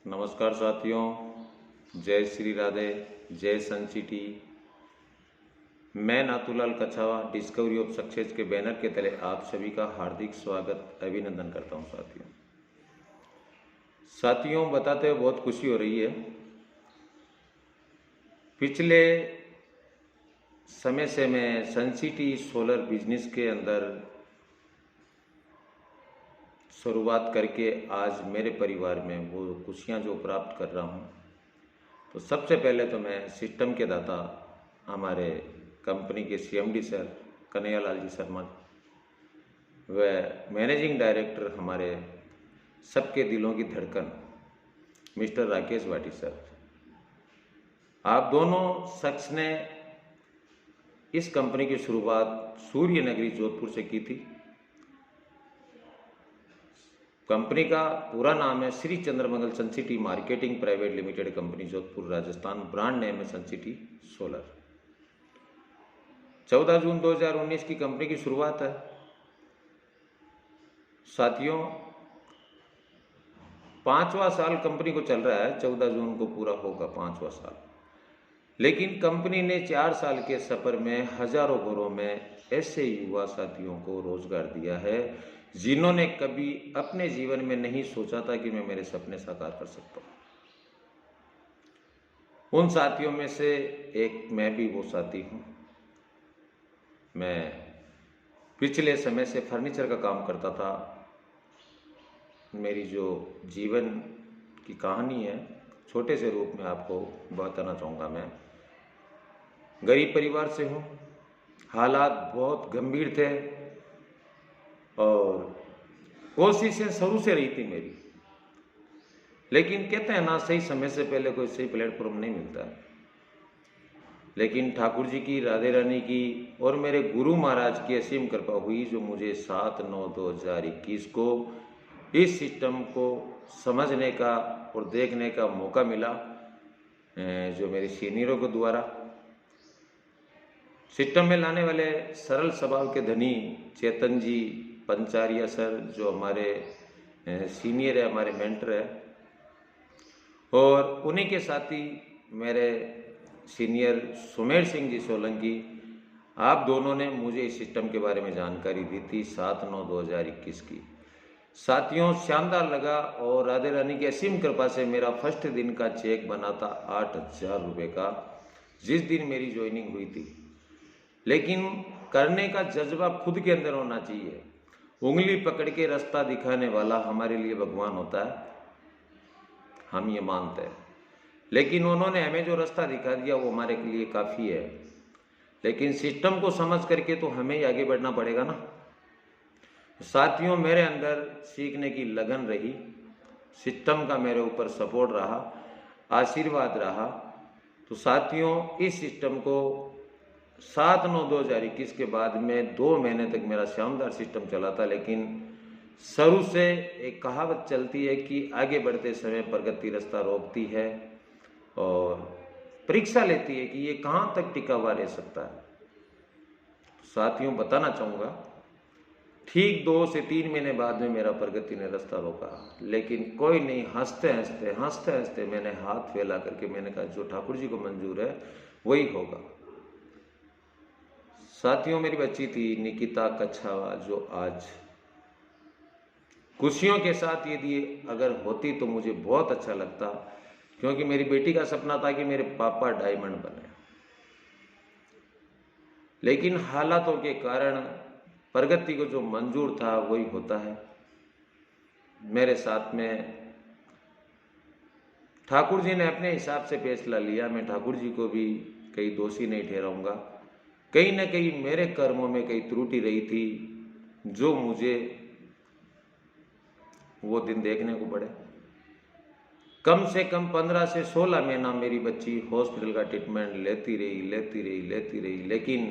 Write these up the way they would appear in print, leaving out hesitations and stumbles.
नमस्कार साथियों, जय श्री राधे, जय सन सिटी। मैं Nathulal Kachhawa discovery of success के बैनर के तले आप सभी का हार्दिक स्वागत अभिनंदन करता हूं। साथियों बताते हुए बहुत खुशी हो रही है। पिछले समय से मैं सन सिटी सोलर बिजनेस के अंदर शुरुआत करके आज मेरे परिवार में वो खुशियाँ जो प्राप्त कर रहा हूँ, तो सबसे पहले तो मैं सिस्टम के दाता हमारे कंपनी के CMD सर कन्हैयालाल जी शर्मा व मैनेजिंग डायरेक्टर हमारे सबके दिलों की धड़कन मिस्टर राकेश भाटी सर, आप दोनों शख्स ने इस कंपनी की शुरुआत सूर्य नगरी जोधपुर से की थी। कंपनी का पूरा नाम है Shri Chandramangal Sun City marketing private limited company Jodhpur Rajasthan. Brand name है सन सिटी सोलर। 14 जून 2019 की कंपनी की शुरुआत है। साथियों 5वां साल कंपनी को चल रहा है, 14 जून को पूरा होगा 5वां साल। लेकिन कंपनी ने 4 साल के सफर में हजारों घरों में ऐसे युवा साथियों को रोजगार दिया है जिन्होंने कभी अपने जीवन में नहीं सोचा था कि मैं मेरे सपने साकार कर सकता हूं। उन साथियों में से एक मैं भी वो साथी हूं। मैं पिछले समय से फर्नीचर का काम करता था। मेरी जो जीवन की कहानी है छोटे से रूप में आपको बताना चाहूँगा। मैं गरीब परिवार से हूँ। हालात बहुत गंभीर थे और कोशिशें शुरू से रही थी मेरी, लेकिन कहते हैं ना, सही समय से पहले कोई सही प्लेटफॉर्म नहीं मिलता। लेकिन ठाकुर जी की, राधे रानी की और मेरे गुरु महाराज की असीम कृपा हुई जो मुझे 7/9/2021 को इस सिस्टम को समझने का और देखने का मौका मिला, जो मेरे सीनियरों के द्वारा। सिस्टम में लाने वाले सरल स्वभाव के धनी चेतन जी पंचारिया सर, जो हमारे सीनियर है, हमारे मेंटर है, और उन्हीं के साथी मेरे सीनियर सुमेर सिंह जी सोलंकी, आप दोनों ने मुझे इस सिस्टम के बारे में जानकारी दी थी 7/9/2021 की। साथियों शानदार लगा और राधे रानी की असीम कृपा से मेरा फर्स्ट दिन का चेक बना था 8,000 रुपये का, जिस दिन मेरी ज्वाइनिंग हुई थी। लेकिन करने का जज्बा खुद के अंदर होना चाहिए। उंगली पकड़ के रास्ता दिखाने वाला हमारे लिए भगवान होता है, हम ये मानते हैं। लेकिन उन्होंने हमें जो रास्ता दिखा दिया वो हमारे लिए काफ़ी है। लेकिन सिस्टम को समझ करके तो हमें ही आगे बढ़ना पड़ेगा ना। साथियों मेरे अंदर सीखने की लगन रही, सिस्टम का मेरे ऊपर सपोर्ट रहा, आशीर्वाद रहा। तो साथियों इस सिस्टम को 7/9/2021 के बाद में 2 महीने तक मेरा शानदार सिस्टम चला था। लेकिन शुरू से एक कहावत चलती है कि आगे बढ़ते समय प्रगति रास्ता रोकती है और परीक्षा लेती है कि ये कहाँ तक टिका हुआ रह सकता है। साथियों बताना चाहूँगा, ठीक 2 से 3 महीने बाद में मेरा प्रगति ने रास्ता रोका। लेकिन कोई नहीं, हंसते हंसते मैंने हाथ फैला करके मैंने कहा जो ठाकुर जी को मंजूर है वही होगा। साथियों मेरी बच्ची थी निकिता कछावा, जो आज खुशियों के साथ यदि अगर होती तो मुझे बहुत अच्छा लगता, क्योंकि मेरी बेटी का सपना था कि मेरे पापा डायमंड बने। लेकिन हालातों के कारण प्रगति को जो मंजूर था वही होता है। मेरे साथ में ठाकुर जी ने अपने हिसाब से फैसला लिया। मैं ठाकुर जी को भी कहीं दोषी नहीं ठहराऊंगा। कहीं ना कहीं मेरे कर्मों में कई त्रुटि रही थी जो मुझे वो दिन देखने को पड़े। कम से कम 15 से 16 महीना मेरी बच्ची हॉस्पिटल का ट्रीटमेंट लेती रही। लेकिन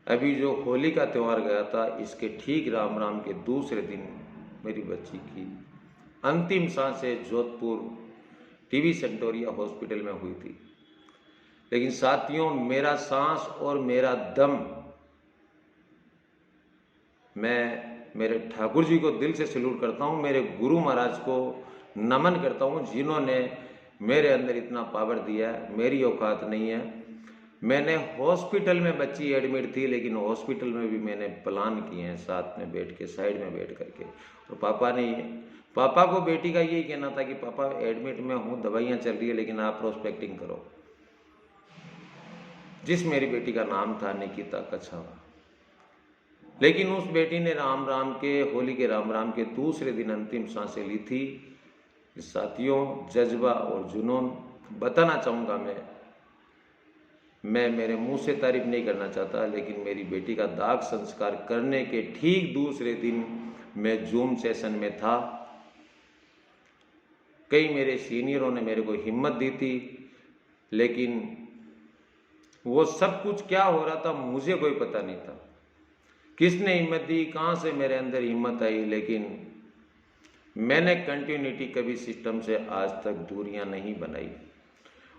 अभी जो होली का त्यौहार गया था, इसके ठीक राम राम के दूसरे दिन मेरी बच्ची की अंतिम सांसें जोधपुर टीबी सेंटोरिया हॉस्पिटल में हुई थी। लेकिन साथियों मेरा सांस और मेरा दम, मैं मेरे ठाकुर जी को दिल से सैल्यूट करता हूँ। मेरे गुरु महाराज को नमन करता हूँ जिन्होंने मेरे अंदर इतना पावर दिया है। मेरी औकात नहीं है। मैंने हॉस्पिटल में बच्ची एडमिट थी, लेकिन हॉस्पिटल में भी मैंने प्लान किए हैं साथ में बैठ के, साइड में बैठ करके। और पापा को बेटी का यही कहना था कि पापा एडमिट में हूँ, दवाइयाँ चल रही है, लेकिन आप प्रोस्पेक्टिंग करो। जिस मेरी बेटी का नाम था निकिता कछावा। लेकिन उस बेटी ने राम राम के, होली के राम राम के दूसरे दिन अंतिम सांसें ली थी। साथियों, जज्बा और जुनून बताना चाहूँगा मैं मेरे मुंह से तारीफ नहीं करना चाहता, लेकिन मेरी बेटी का दाग संस्कार करने के ठीक दूसरे दिन मैं जूम सेशन में था। कई मेरे सीनियरों ने मेरे को हिम्मत दी थी, लेकिन वो सब कुछ क्या हो रहा था मुझे कोई पता नहीं था। किसने हिम्मत दी, कहाँ से मेरे अंदर हिम्मत आई, लेकिन मैंने कंटिन्यूटी कभी सिस्टम से आज तक दूरियां नहीं बनाई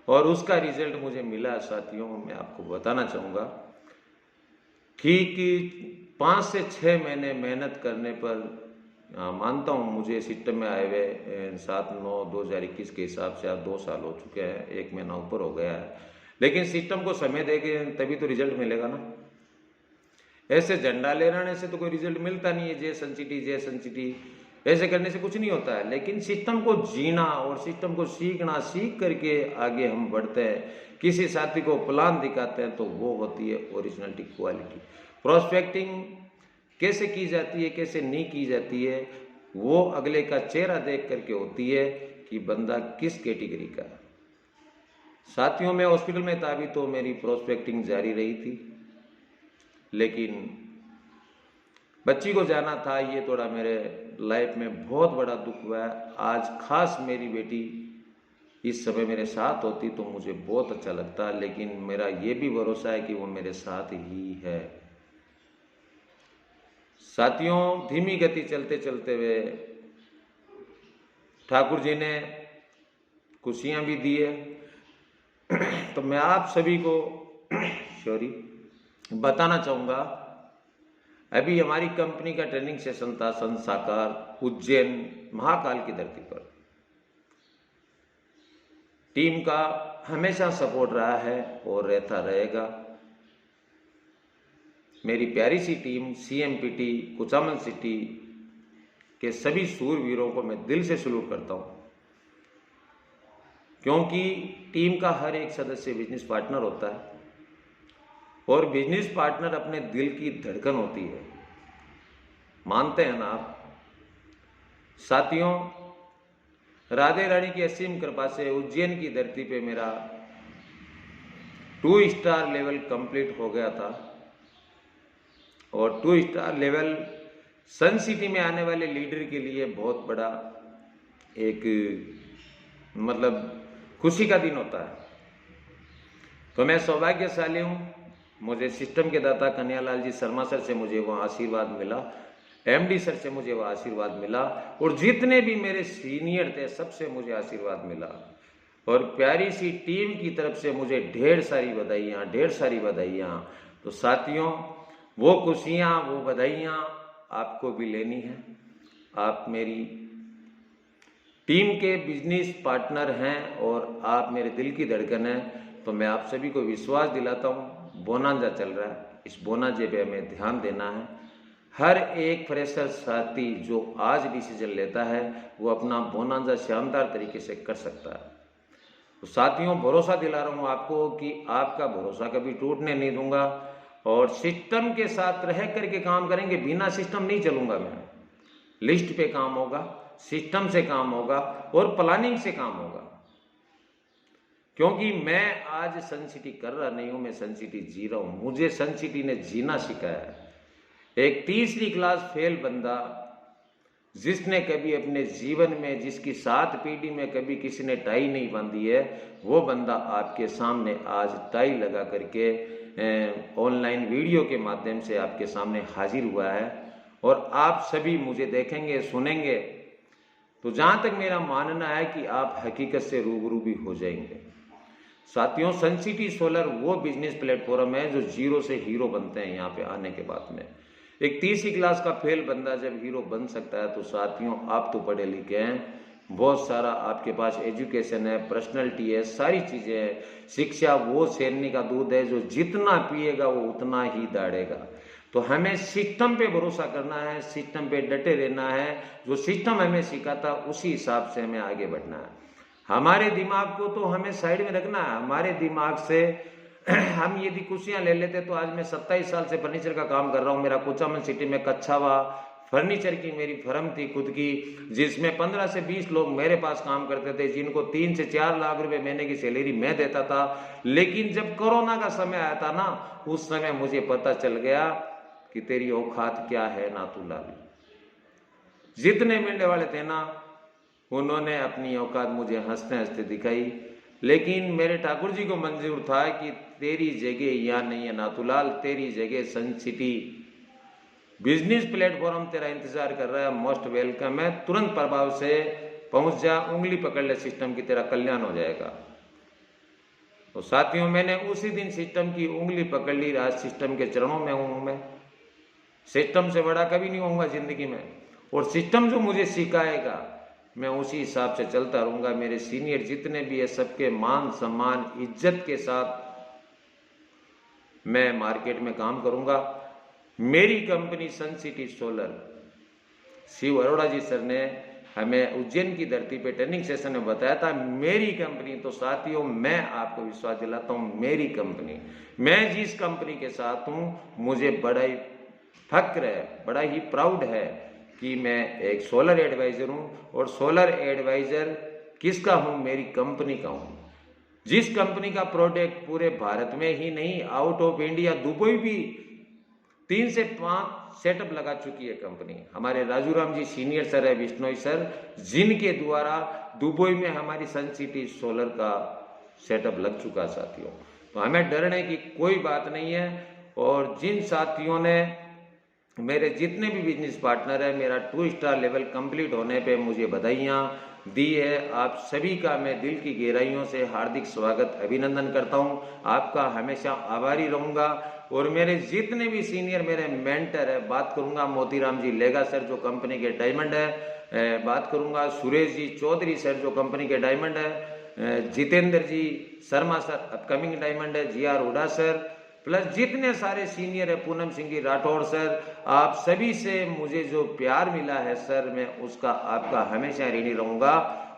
और उसका रिजल्ट मुझे मिला। साथियों, मैं आपको बताना चाहूँगा, ठीक 5 से 6 महीने मेहनत करने पर मानता हूँ मुझे सिस्टम में आए हुए 7/9/2021 के हिसाब से आज 2 साल हो चुके हैं, 1 महीना ऊपर हो गया है। लेकिन सिस्टम को समय देके तभी तो रिजल्ट मिलेगा ना। ऐसे झंडा लहराने से तो कोई रिजल्ट मिलता नहीं है। जय सन सिटी ऐसे करने से कुछ नहीं होता है। लेकिन सिस्टम को जीना और सिस्टम को सीखना, सीख करके आगे हम बढ़ते हैं, किसी साथी को प्लान दिखाते हैं, तो वो होती है ओरिजिनलिटी, क्वालिटी। प्रोस्पेक्टिंग कैसे की जाती है, कैसे नहीं की जाती है, वो अगले का चेहरा देख करके होती है कि बंदा किस कैटेगरी का है। साथियों, मैं हॉस्पिटल में था अभी तो मेरी प्रोस्पेक्टिंग जारी रही थी, लेकिन बच्ची को जाना था। ये थोड़ा मेरे लाइफ में बहुत बड़ा दुख हुआ है। आज खास मेरी बेटी इस समय मेरे साथ होती तो मुझे बहुत अच्छा लगता, लेकिन मेरा ये भी भरोसा है कि वो मेरे साथ ही है। साथियों, धीमी गति चलते चलते हुए ठाकुर जी ने खुशियां भी दी है। तो मैं आप सभी को बताना चाहूँगा, अभी हमारी कंपनी का ट्रेनिंग सेशन था संत साकार उज्जैन महाकाल की धरती पर। टीम का हमेशा सपोर्ट रहा है और रहता रहेगा। मेरी प्यारी सी टीम CMPT कुचामन सिटी के सभी सूरवीरों को मैं दिल से सलूट करता हूँ, क्योंकि टीम का हर एक सदस्य बिजनेस पार्टनर होता है और बिजनेस पार्टनर अपने दिल की धड़कन होती है। मानते हैं ना आप? साथियों, राधे रानी की असीम कृपा से उज्जैन की धरती पे मेरा 2 स्टार लेवल कंप्लीट हो गया था और 2 स्टार लेवल सन सिटी में आने वाले लीडर के लिए बहुत बड़ा एक खुशी का दिन होता है। तो मैं सौभाग्यशाली हूँ, मुझे सिस्टम के दाता कन्हैयालाल जी शर्मा सर से मुझे वह आशीर्वाद मिला, MD सर से मुझे वह आशीर्वाद मिला और जितने भी मेरे सीनियर थे सबसे मुझे आशीर्वाद मिला और प्यारी सी टीम की तरफ से मुझे ढेर सारी बधाइयाँ। तो साथियों, वो खुशियाँ, वो बधाइयाँ आपको भी लेनी है। आप मेरी टीम के बिजनेस पार्टनर हैं और आप मेरे दिल की धड़कन हैं। तो मैं आप सभी को विश्वास दिलाता हूँ, बोनांजा चल रहा है, इस बोनांजे पे हमें ध्यान देना है। हर एक फ्रेशर साथी जो आज डिसीजन लेता है वो अपना बोनांजा शानदार तरीके से कर सकता है। तो साथियों, भरोसा दिला रहा हूँ आपको कि आपका भरोसा कभी टूटने नहीं दूंगा और सिस्टम के साथ रह करके काम करेंगे। बिना सिस्टम नहीं चलूंगा मैं। लिस्ट पे काम होगा, सिस्टम से काम होगा और प्लानिंग से काम होगा, क्योंकि मैं आज सन सिटी कर रहा नहीं हूं, मैं सन सिटी जी रहा हूं। मुझे सन सिटी ने जीना सिखाया है। एक 3री क्लास फेल बंदा जिसने कभी अपने जीवन में, जिसकी 7 पीढ़ी में कभी किसी ने टाई नहीं बांधी है, वो बंदा आपके सामने आज टाई लगा करके ऑनलाइन वीडियो के माध्यम से आपके सामने हाजिर हुआ है और आप सभी मुझे देखेंगे, सुनेंगे। तो जहां तक मेरा मानना है कि आप हकीकत से रूबरू भी हो जाएंगे। साथियों, सन सिटी सोलर वो बिजनेस प्लेटफॉर्म है जो 0 से हीरो बनते हैं। यहाँ पे आने के बाद में एक 3री क्लास का फेल बंदा जब हीरो बन सकता है, तो साथियों आप तो पढ़े लिखे हैं, बहुत सारा आपके पास एजुकेशन है, पर्सनैलिटी है, सारी चीज़ें हैं। शिक्षा वो शेरनी का दूध है जो जितना पिएगा वो उतना ही दाढ़ेगा। तो हमें सिस्टम पे भरोसा करना है, सिस्टम पे डटे रहना है। जो सिस्टम हमें सिखाता उसी हिसाब से हमें आगे बढ़ना है। हमारे दिमाग को तो हमें साइड में रखना है। हमारे दिमाग से हम यदि कुर्सियां ले लेते तो आज मैं 27 साल से फर्नीचर का काम कर रहा हूँ। मेरा कोचामन सिटी में कच्छावा फर्नीचर की मेरी फर्म थी खुद की, जिसमें 15 से 20 लोग मेरे पास काम करते थे, जिनको 3 से 4 लाख रुपए महीने की सैलरी मैं देता था। लेकिन जब कोरोना का समय आया था ना, उस समय मुझे पता चल गया कि तेरी औकात क्या है नाथूलाल। जितने मिलने वाले थे ना, उन्होंने अपनी औकात मुझे हंसते हंसते दिखाई। लेकिन मेरे ठाकुर जी को मंजूर था कि तेरी जगह यहाँ नहीं है नाथूलाल, तेरी जगह सन सिटी बिजनेस प्लेटफॉर्म तेरा इंतजार कर रहा है, मोस्ट वेलकम है, तुरंत प्रभाव से पहुंच जा, उंगली पकड़ ले सिस्टम की, तेरा कल्याण हो जाएगा। तो साथियों, मैंने उसी दिन सिस्टम की उंगली पकड़ ली। आज सिस्टम के चरणों में हूं मैं। सिस्टम से बड़ा कभी नहीं होऊंगा जिंदगी में, और सिस्टम जो मुझे सिखाएगा मैं उसी हिसाब से चलता रहूंगा। मेरे सीनियर जितने भी है सबके मान सम्मान इज्जत के साथ मैं मार्केट में काम करूंगा। मेरी कंपनी सन सिटी सोलर, शिव अरोड़ा जी सर ने हमें उज्जैन की धरती पे ट्रेनिंग सेशन में बताया था मेरी कंपनी। तो साथियों, मैं आपको विश्वास दिलाता हूं, मेरी कंपनी, मैं जिस कंपनी के साथ हूं, मुझे बड़ा ही फक्र है, बड़ा ही प्राउड है कि मैं एक सोलर एडवाइजर हूं। और सोलर एडवाइजर किसका हूं? मेरी कंपनी का हूं। जिस कंपनी का प्रोडक्ट पूरे भारत में ही नहीं, आउट ऑफ इंडिया दुबई भी 3 से 5 सेटअप लगा चुकी है कंपनी। हमारे राजू राम जी सीनियर सर है, विष्णोई सर, जिनके द्वारा दुबई में हमारी सन सिटी सोलर का सेटअप लग चुका साथियों। तो हमें डरने की कोई बात नहीं है। और जिन साथियों ने, मेरे जितने भी बिजनेस पार्टनर है, मेरा 2 स्टार लेवल कंप्लीट होने पे मुझे बधाइयाँ दी है, आप सभी का मैं दिल की गहराइयों से हार्दिक स्वागत अभिनंदन करता हूं। आपका हमेशा आभारी रहूंगा। और मेरे जितने भी सीनियर मेरे मेंटर है, बात करूंगा मोतीराम जी लेगा सर जो कंपनी के डायमंड है, बात करूंगा सुरेश जी चौधरी सर जो कंपनी के डायमंड है, जितेंद्र जी शर्मा सर अपकमिंग डायमंड है, जी आर हुडा सर, प्लस जितने सारे सीनियर है, पूनम सिंह जी राठौड़ सर, आप सभी से मुझे जो प्यार मिला है सर, मैं उसका आपका हमेशा ऋणी रहूंगा।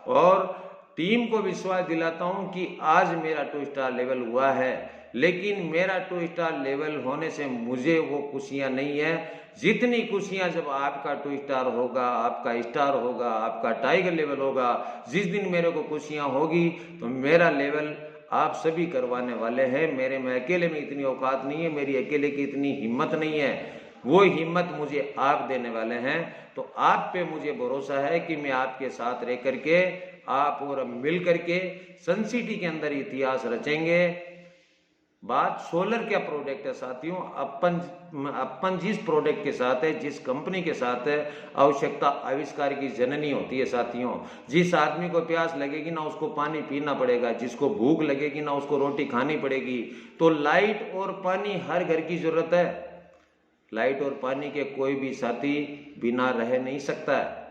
और टीम को विश्वास दिलाता हूं कि आज मेरा 2 स्टार लेवल हुआ है, लेकिन मेरा 2 स्टार लेवल होने से मुझे वो खुशियां नहीं है जितनी खुशियां जब आपका 2 स्टार होगा, आपका स्टार होगा, आपका टाइगर लेवल होगा। जिस दिन मेरे को खुशियां होगी तो मेरा लेवल आप सभी करवाने वाले हैं। मेरे में अकेले में इतनी औकात नहीं है, मेरी अकेले की इतनी हिम्मत नहीं है, वो हिम्मत मुझे आप देने वाले हैं। तो आप पे मुझे भरोसा है कि मैं आपके साथ रह करके, आप और मिल करके सन सिटी के अंदर इतिहास रचेंगे। बात सोलर क्या प्रोडक्ट है साथियों, अपन जिस प्रोडक्ट के साथ है, जिस कंपनी के साथ है, आवश्यकता आविष्कार की जननी होती है साथियों। जिस आदमी को प्यास लगेगी ना उसको पानी पीना पड़ेगा, जिसको भूख लगेगी ना उसको रोटी खानी पड़ेगी। तो लाइट और पानी हर घर की जरूरत है। लाइट और पानी के कोई भी साथी बिना रह नहीं सकता है।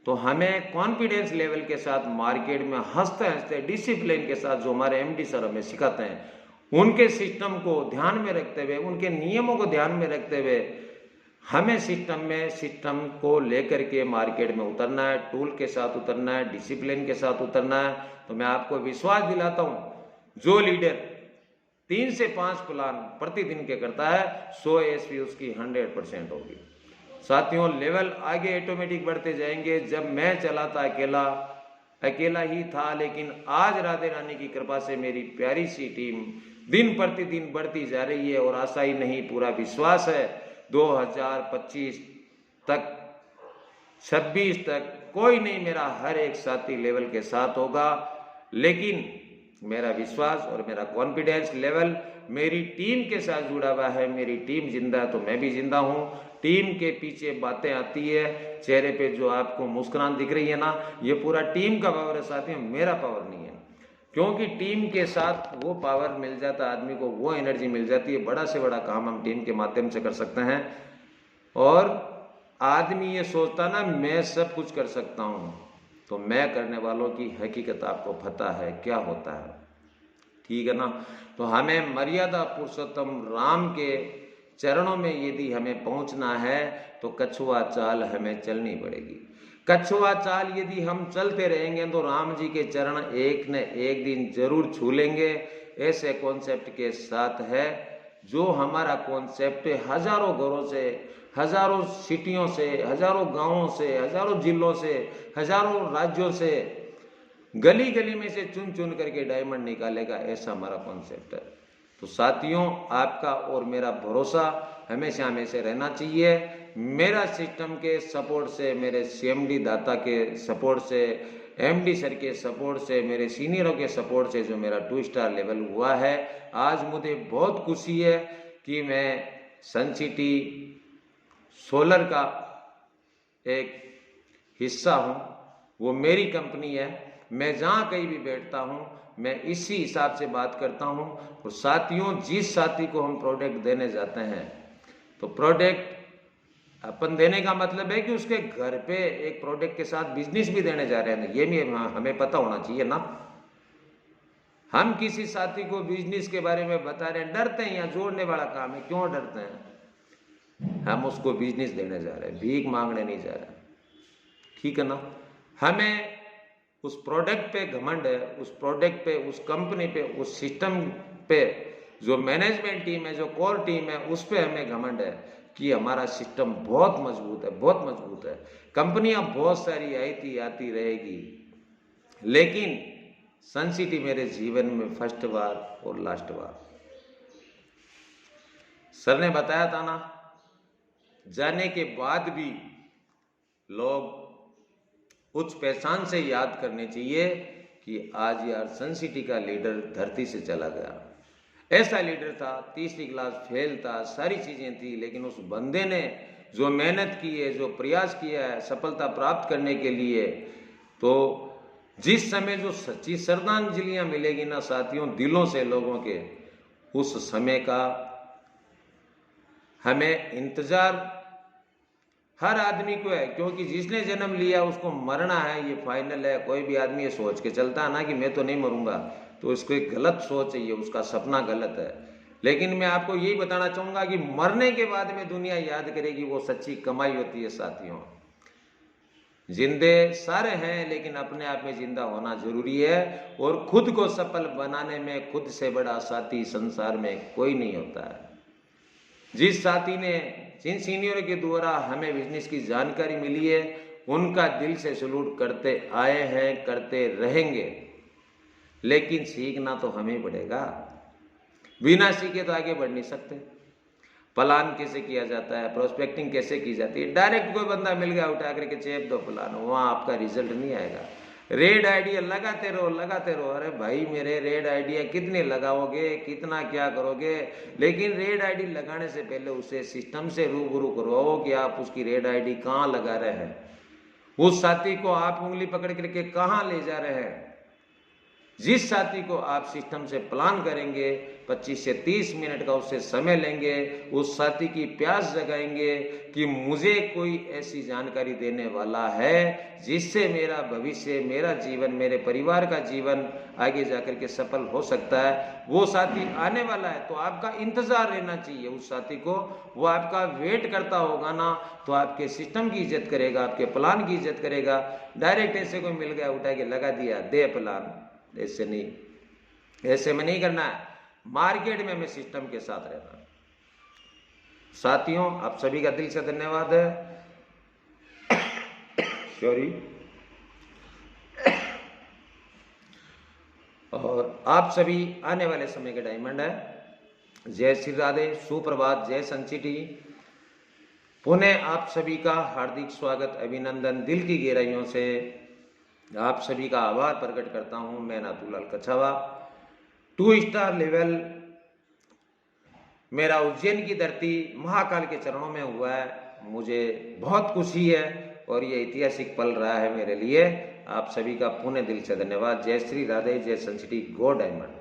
तो हमें कॉन्फिडेंस लेवल के साथ मार्केट में हंसते हंसते डिसिप्लिन के साथ जो हमारे एमडी सर हमें सिखाते हैं, उनके सिस्टम को ध्यान में रखते हुए, उनके नियमों को ध्यान में रखते हुए हमें सिस्टम को लेकर के मार्केट में उतरना है, टूल के साथ उतरना है, डिसिप्लिन के साथ उतरना है। तो मैं आपको विश्वास दिलाता हूं, जो लीडर 3 से 5 प्लान प्रतिदिन के करता है, 100 एसपी उसकी 100% होगी साथियों। लेवल आगे ऑटोमेटिक बढ़ते जाएंगे। जब मैं चला था अकेला ही था, लेकिन आज राधे रानी की कृपा से मेरी प्यारी सी टीम दिन प्रतिदिन बढ़ती जा रही है। और आशा ही नहीं, पूरा विश्वास है 2025 तक, 26 तक कोई नहीं, मेरा हर एक साथी लेवल के साथ होगा। लेकिन मेरा विश्वास और मेरा कॉन्फिडेंस लेवल मेरी टीम के साथ जुड़ा हुआ है। मेरी टीम जिंदा है तो मैं भी जिंदा हूं। टीम के पीछे बातें आती है, चेहरे पे जो आपको मुस्कुराहट दिख रही है ना, ये पूरा टीम का पावर है साथियों, मेरा पावर नहीं है। क्योंकि टीम के साथ वो पावर मिल जाता है आदमी को, वो एनर्जी मिल जाती है, बड़ा से बड़ा काम हम टीम के माध्यम से कर सकते हैं। और आदमी ये सोचता ना मैं सब कुछ कर सकता हूँ, तो मैं करने वालों की हकीकत आपको पता है क्या होता है, ठीक है ना। तो हमें मर्यादा पुरुषोत्तम राम के चरणों में यदि हमें पहुंचना है तो कछुआ चाल हमें चलनी पड़ेगी। कछुआ चाल यदि हम चलते रहेंगे तो राम जी के चरण एक न एक दिन जरूर छू लेंगे। ऐसे कॉन्सेप्ट के साथ है जो हमारा कॉन्सेप्ट हजारों घरों से, हजारों सिटियों से, हजारों गांवों से, हजारों जिलों से, हजारों राज्यों से, गली गली में से चुन चुन करके डायमंड निकालेगा, ऐसा हमारा कॉन्सेप्ट है। तो साथियों, आपका और मेरा भरोसा हमेशा हमेशा रहना चाहिए। मेरा सिस्टम के सपोर्ट से, मेरे सीएमडी दाता के सपोर्ट से, एमडी सर के सपोर्ट से, मेरे सीनियरों के सपोर्ट से जो मेरा 2 स्टार लेवल हुआ है, आज मुझे बहुत खुशी है कि मैं सनसिटी सोलर का एक हिस्सा हूँ। वो मेरी कंपनी है। मैं जहाँ कहीं भी बैठता हूँ मैं इसी हिसाब से बात करता हूँ। और साथियों, जिस साथी को हम प्रोडक्ट देने जाते हैं तो प्रोडक्ट अपन देने का मतलब है कि उसके घर पे एक प्रोडक्ट के साथ बिजनेस भी देने जा रहे हैं, ये भी हमें पता होना चाहिए ना। हम किसी साथी को बिजनेस के बारे में बता रहे हैं, डरते हैं, यहाँ जोड़ने वाला काम है, क्यों डरते हैं? हम उसको बिजनेस देने जा रहे हैं, भीख मांगने नहीं जा रहे, ठीक है ना। हमें उस प्रोडक्ट पे घमंड है, उस प्रोडक्ट पे, उस कंपनी पे, उस सिस्टम पे, जो मैनेजमेंट टीम है, जो कोर टीम है, उस पे हमें घमंड है कि हमारा सिस्टम बहुत मजबूत है, बहुत मजबूत है। कंपनियां बहुत सारी आई थी, आती रहेगी, लेकिन सनसिटी मेरे जीवन में फर्स्ट बार और लास्ट बार। सर ने बताया था ना, जाने के बाद भी लोग उच्च पहचान से याद करने चाहिए कि आज यार सनसिटी का लीडर धरती से चला गया। ऐसा लीडर था, तीसरी क्लास फेल था, सारी चीजें थी, लेकिन उस बंदे ने जो मेहनत की है, जो प्रयास किया है सफलता प्राप्त करने के लिए, तो जिस समय जो सच्ची श्रद्धांजलियां मिलेगी ना साथियों दिलों से लोगों के, उस समय का हमें इंतजार हर आदमी को है, क्योंकि जिसने जन्म लिया उसको मरना है, ये फाइनल है। कोई भी आदमी ये सोच के चलता है ना कि मैं तो नहीं मरूंगा, तो इसको एक गलत सोच है, ये उसका सपना गलत है। लेकिन मैं आपको यही बताना चाहूंगा कि मरने के बाद में दुनिया याद करेगी, वो सच्ची कमाई होती है साथियों। जिंदे सारे हैं, लेकिन अपने आप में जिंदा होना जरूरी है। और खुद को सफल बनाने में खुद से बड़ा साथी संसार में कोई नहीं होता है। जिस साथी ने, जिन सीनियर के द्वारा हमें बिजनेस की जानकारी मिली है, उनका दिल से सलूट करते आए हैं, करते रहेंगे। लेकिन सीखना तो हमें पड़ेगा, बिना सीखे तो आगे बढ़ नहीं सकते। प्लान कैसे किया जाता है, प्रोस्पेक्टिंग कैसे की जाती है, डायरेक्ट कोई बंदा मिल गया उठा करके चेप दो प्लान, वहां आपका रिजल्ट नहीं आएगा। रेड आइडिया लगाते रहो, लगाते रहो। अरे भाई मेरे, रेड आइडिया कितने लगाओगे, कितना क्या करोगे, लेकिन रेड आईडी लगाने से पहले उसे सिस्टम से रूबरू करवाओ कि आप उसकी रेड आईडी कहाँ लगा रहे हैं, उस साथी को आप उंगली पकड़ करके कहाँ ले जा रहे हैं। जिस साथी को आप सिस्टम से प्लान करेंगे, 25 से 30 मिनट का उससे समय लेंगे, उस साथी की प्यास जगाएंगे कि मुझे कोई ऐसी जानकारी देने वाला है जिससे मेरा भविष्य, मेरा जीवन, मेरे परिवार का जीवन आगे जाकर के सफल हो सकता है। वो साथी आने वाला है, तो आपका इंतजार रहना चाहिए उस साथी को। वो आपका वेट करता होगा ना, तो आपके सिस्टम की इज्जत करेगा, आपके प्लान की इज्जत करेगा। डायरेक्ट ऐसे कोई मिल गया, उठा के लगा दिया, दे प्लान, ऐसे नहीं, ऐसे में नहीं करना है। मार्केट में हमें सिस्टम के साथ रहना है। साथियों, आप सभी का दिल से धन्यवाद है। सॉरी। और आप सभी आने वाले समय के डायमंड है। जय श्री राधे, सुप्रभात, जय सनसिटी। पुनः आप सभी का हार्दिक स्वागत, अभिनंदन, दिल की गहराइयों से आप सभी का आभार प्रकट करता हूं। मैं नाथूलाल कछावा, 2 स्टार लेवल मेरा उज्जैन की धरती महाकाल के चरणों में हुआ है। मुझे बहुत खुशी है और ये ऐतिहासिक पल रहा है मेरे लिए। आप सभी का पुनः दिल से धन्यवाद। जय श्री राधे, जय सनसिटी, गो डायमंड।